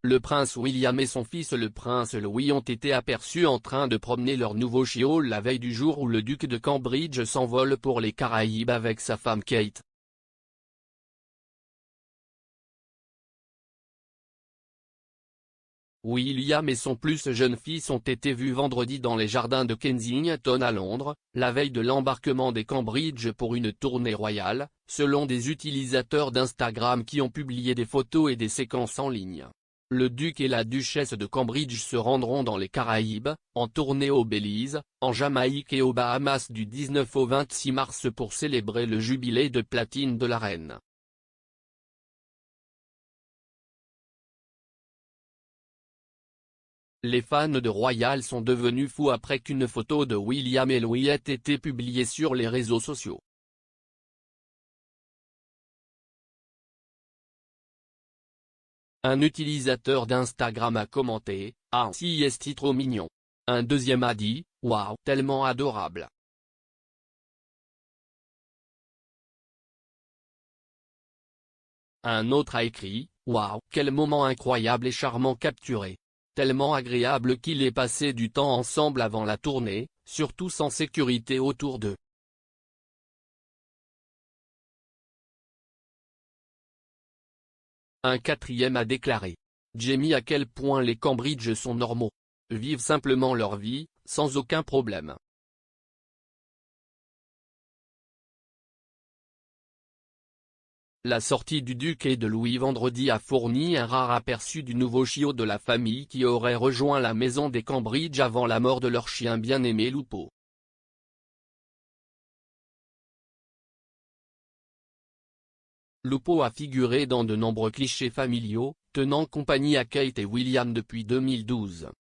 Le prince William et son fils le prince Louis ont été aperçus en train de promener leur nouveau chiot la veille du jour où le duc de Cambridge s'envole pour les Caraïbes avec sa femme Kate. William et son plus jeune fils ont été vus vendredi dans les jardins de Kensington à Londres, la veille de l'embarquement des Cambridge pour une tournée royale, selon des utilisateurs d'Instagram qui ont publié des photos et des séquences en ligne. Le duc et la duchesse de Cambridge se rendront dans les Caraïbes, en tournée au Belize, en Jamaïque et aux Bahamas du 19 au 26 mars pour célébrer le jubilé de platine de la reine. Les fans de Royal sont devenus fous après qu'une photo de William et Louis ait été publiée sur les réseaux sociaux. Un utilisateur d'Instagram a commenté « Ah si est-il trop mignon ». Un deuxième a dit « Waouh, tellement adorable ». Un autre a écrit « Waouh, quel moment incroyable et charmant capturé. Tellement agréable qu'il ait passé du temps ensemble avant la tournée, surtout sans sécurité autour d'eux. » Un quatrième a déclaré « Jamie à quel point les Cambridge sont normaux. Vivent simplement leur vie, sans aucun problème. » La sortie du duc et de Louis vendredi a fourni un rare aperçu du nouveau chiot de la famille qui aurait rejoint la maison des Cambridge avant la mort de leur chien bien-aimé Lupo. Lupo a figuré dans de nombreux clichés familiaux, tenant compagnie à Kate et William depuis 2012.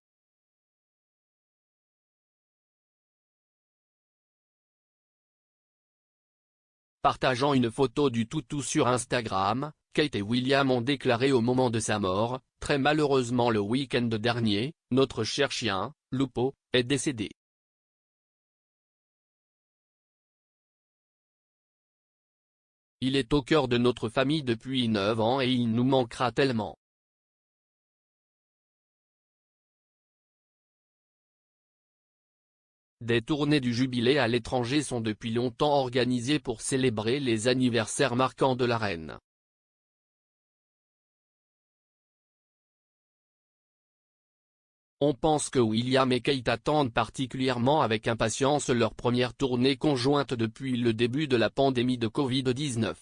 Partageant une photo du toutou sur Instagram, Kate et William ont déclaré au moment de sa mort « Très malheureusement le week-end dernier, notre cher chien, Lupo, est décédé. Il est au cœur de notre famille depuis 9 ans et il nous manquera tellement. » Des tournées du jubilé à l'étranger sont depuis longtemps organisées pour célébrer les anniversaires marquants de la reine. On pense que William et Kate attendent particulièrement avec impatience leur première tournée conjointe depuis le début de la pandémie de Covid-19.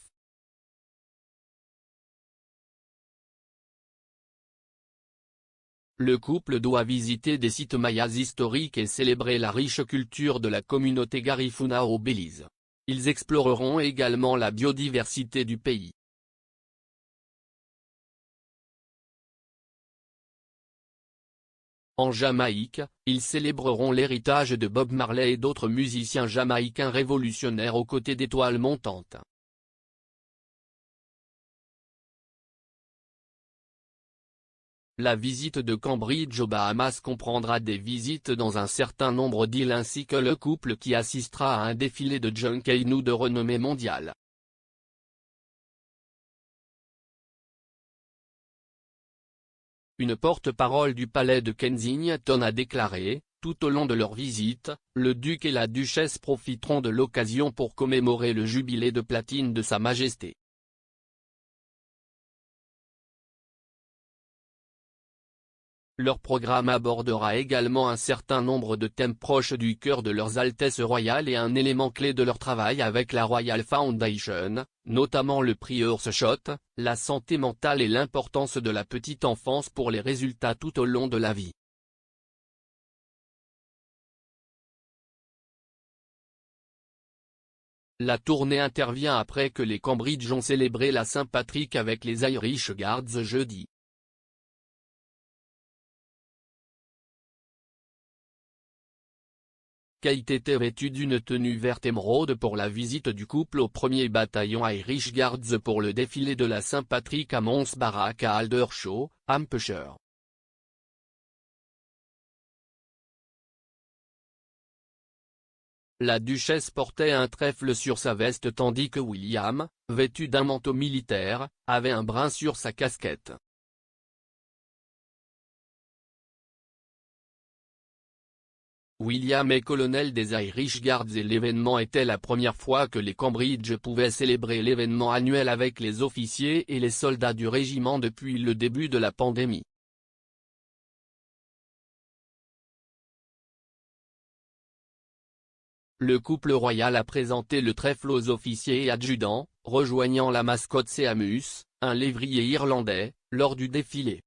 Le couple doit visiter des sites mayas historiques et célébrer la riche culture de la communauté Garifuna au Belize. Ils exploreront également la biodiversité du pays. En Jamaïque, ils célébreront l'héritage de Bob Marley et d'autres musiciens jamaïcains révolutionnaires aux côtés d'étoiles montantes. La visite de Cambridge aux Bahamas comprendra des visites dans un certain nombre d'îles ainsi que le couple qui assistera à un défilé de John Kainu de renommée mondiale. Une porte-parole du palais de Kensington a déclaré, tout au long de leur visite, le duc et la duchesse profiteront de l'occasion pour commémorer le jubilé de platine de Sa Majesté. Leur programme abordera également un certain nombre de thèmes proches du cœur de leurs Altesses royales et un élément clé de leur travail avec la Royal Foundation, notamment le prix Earthshot, la santé mentale et l'importance de la petite enfance pour les résultats tout au long de la vie. La tournée intervient après que les Cambridge ont célébré la Saint-Patrick avec les Irish Guards jeudi. Kate était vêtue d'une tenue verte émeraude pour la visite du couple au 1er bataillon Irish Guards pour le défilé de la Saint-Patrick à Mons Barrack à Aldershot, Hampshire. La duchesse portait un trèfle sur sa veste tandis que William, vêtu d'un manteau militaire, avait un brin sur sa casquette. William est colonel des Irish Guards et l'événement était la première fois que les Cambridge pouvaient célébrer l'événement annuel avec les officiers et les soldats du régiment depuis le début de la pandémie. Le couple royal a présenté le trèfle aux officiers et adjudants, rejoignant la mascotte Seamus, un lévrier irlandais, lors du défilé.